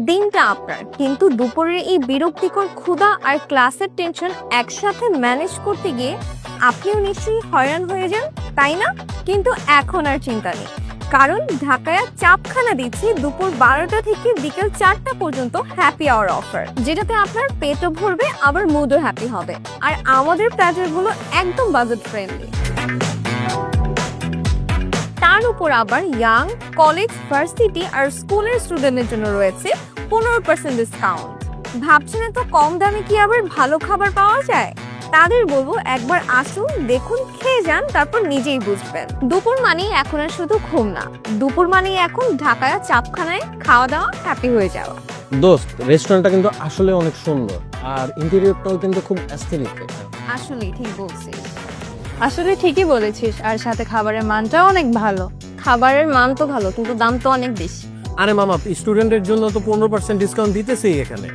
দিনটা আপনার, কিন্তু দুপুরের এই বিরক্তিকর ক্ষুধা আর ক্লাসের টেনশন একসাথে ম্যানেজ করতে গিয়ে আপনিও নিশ্চয়ই হয়রান হয়ে যান, তাই না? কিন্তু এখন আর চিন্তা নেই, কারণ ঢাকায় চাপখানা দিচ্ছে দুপুর 12টা থেকে বিকেল 4টা পর্যন্ত হ্যাপি আওয়ার অফার, যেটাতে আপনার পেটও ভরবে আবার মুডও হ্যাপি হবে। আর আমাদের প্ল্যাটারগুলো একদম বাজেট ফ্রেন্ডলি। তার উপর আবার ইয়াং, কলেজ, ভার্সিটি আর স্কুলের স্টুডেন্টের জন্য রয়েছে 15% ডিসকাউন্ট। ভাবছেন তো কম দামে কি আবার ভালো খাবার পাওয়া যায়? তাদের বলবো একবার আসুন, দেখুন, খেয়ে যান, তারপর নিজেই বুঝবেন। দুপুর মানেই এখন আর শুধু ঘুম না, দুপুর মানেই এখন ঢাকায় চাপখানায় খাওয়া দাওয়া, হ্যাপি হয়ে যাওয়া। দোস্ত, রেস্টুরেন্টটা কিন্তু আসলে অনেক সুন্দর আর ইন্টেরিয়রটাও কিন্তু খুব অ্যাস্থেটিক। আসলেই ঠিক বলছিস। আসলে ঠিকই বলেছিস, আর সাথে খাবারের মানটাও অনেক ভালো। খাবারের মান তো ভালো, কিন্তু দাম তো অনেক বেশি। আরে মামা, স্টুডেন্টের জন্য তো 15% ডিসকাউন্ট দিতেছেই এখানে।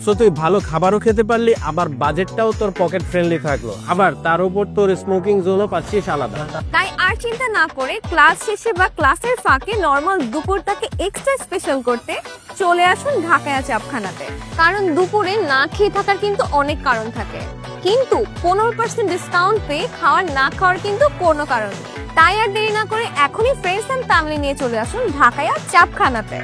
সো তুই ভালো খাবারও খেতে পারলি, আবার বাজেটটাও তোর পকেট ফ্রেন্ডলি থাকলো, আবার তার উপর তোর স্মোকিং জোনও পাচ্ছিস আলাদা। তাই আর চিন্তা না করে ক্লাস শেষে বা ক্লাসের ফাঁকে নর্মাল দুপুরটাকে এক্সট্রা স্পেশাল করতে চলে আসুন ঢাকায়া চাপখানাতে। কারণ দুপুরে না খেয়ে থাকার কিন্তু অনেক কারণ থাকে, কিন্তু 15% ডিসকাউন্ট পেয়ে খাওয়ার না খাওয়ার কিন্তু কোনো কারণ নেই। তাই আর দেরি না করে এখনই ফ্রেন্ডস এন্ড ফ্যামিলি নিয়ে চলে আসুন ঢাকায়া চাপখানাতে।